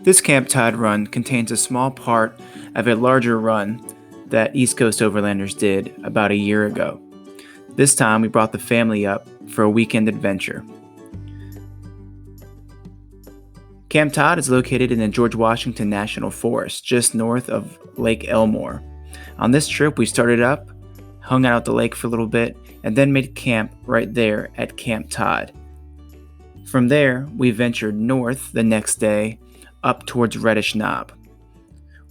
This Camp Tide run contains a small part of a larger run that East Coast Overlanders did about a year ago. This time we brought the family up for a weekend adventure. Camp Tide is located in the George Washington National Forest, just north of Lake Elmore. On this trip we started up, hung out at the lake for a little bit, and then made camp right there at Camp Tide. From there, we ventured north the next day up towards Reddish Knob.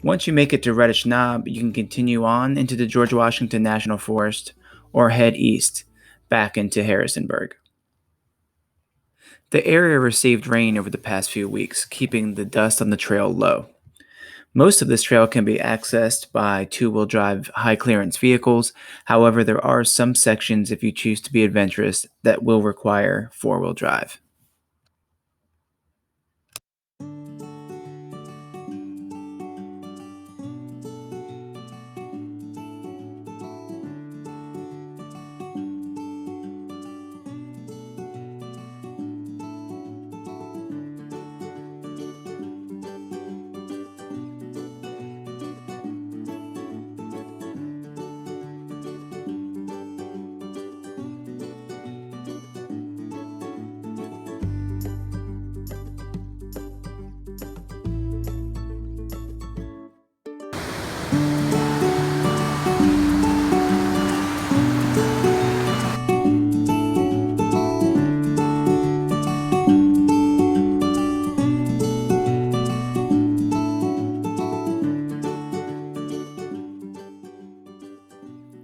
Once you make it to Reddish Knob, you can continue on into the George Washington National Forest or head east, back into Harrisonburg. The area received rain over the past few weeks, keeping the dust on the trail low. Most of this trail can be accessed by two-wheel drive high-clearance vehicles. However, there are some sections, if you choose to be adventurous, that will require four-wheel drive.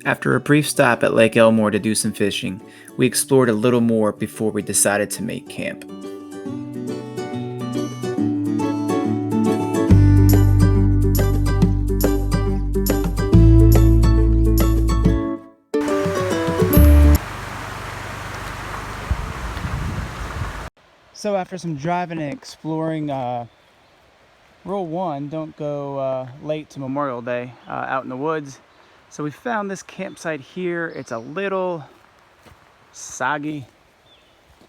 After a brief stop at Lake Elmore to do some fishing, we explored a little more before we decided to make camp. So after some driving and exploring, Rule 1, don't go late to Memorial Day out in the woods. So we found this campsite here. It's a little soggy.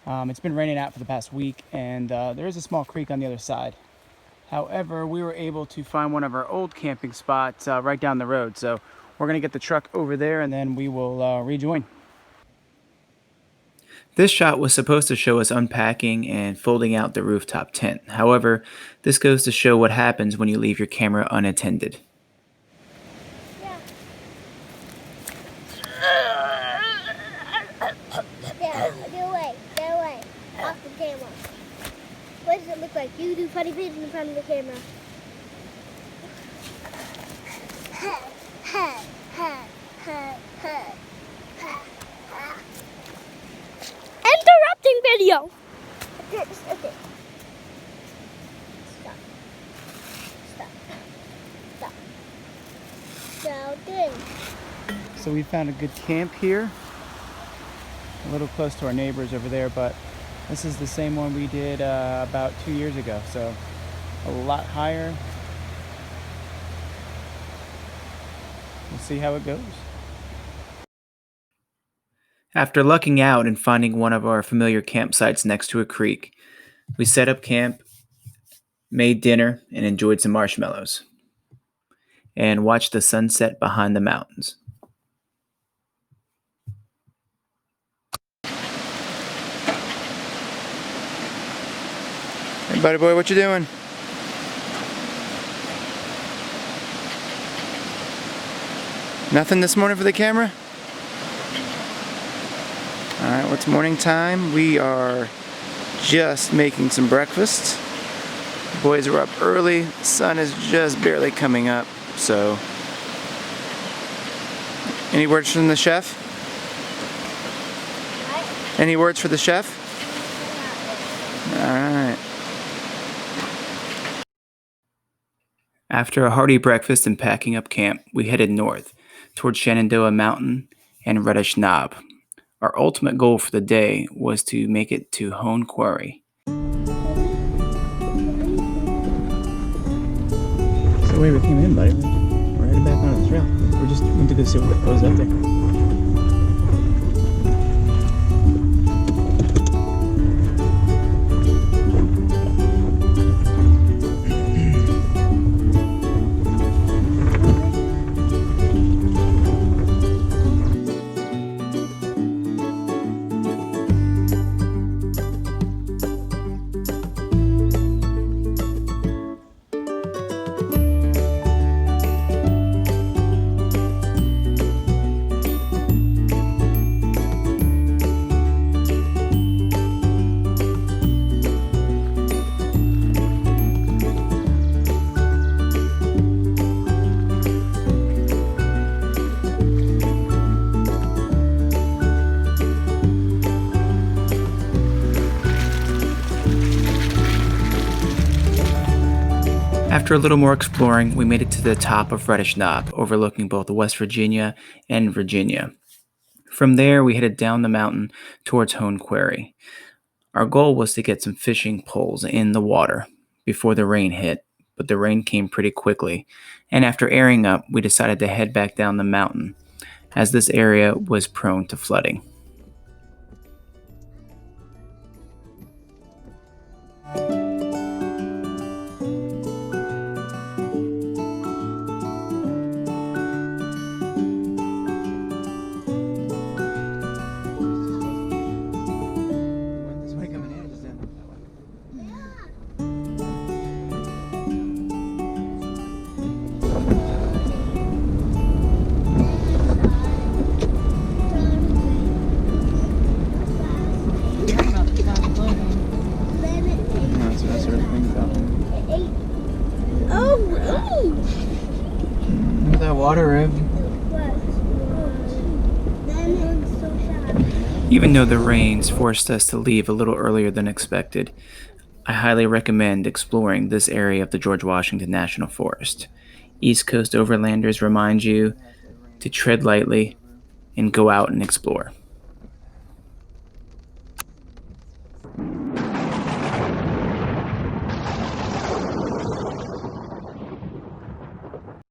It's been raining out for the past week, and there is a small creek on the other side. However, we were able to find one of our old camping spots right down the road. So we're gonna get the truck over there and then we will rejoin. This shot was supposed to show us unpacking and folding out the rooftop tent. However, this goes to show what happens when you leave your camera unattended. What does it look like? You do funny things in front of the camera. Interrupting video. Okay. Stop. So we found a good camp here. A little close to our neighbors over there, but this is the same one we did about 2 years ago, so a lot higher. We'll see how it goes. After lucking out and finding one of our familiar campsites next to a creek, we set up camp, made dinner, and enjoyed some marshmallows, and watched the sunset behind the mountains. Hey, buddy boy, what you doing? Nothing this morning for the camera? Alright, well, it's morning time. We are just making some breakfast. The boys were up early. The sun is just barely coming up, so. Any words from the chef? What? Any words for the chef? Alright. After a hearty breakfast and packing up camp, we headed north towards Shenandoah Mountain and Reddish Knob. Our ultimate goal for the day was to make it to Hone Quarry. So the way we came in, buddy, we're headed back onto the trail. We just went to go see what was up there. After a little more exploring, we made it to the top of Reddish Knob, overlooking both West Virginia and Virginia. From there, we headed down the mountain towards Hone Quarry. Our goal was to get some fishing poles in the water before the rain hit, but the rain came pretty quickly, and after airing up, we decided to head back down the mountain, as this area was prone to flooding. Oh, Look at that water, Rev. Even though the rains forced us to leave a little earlier than expected, I highly recommend exploring this area of the George Washington National Forest. East Coast Overlanders remind you to tread lightly and go out and explore.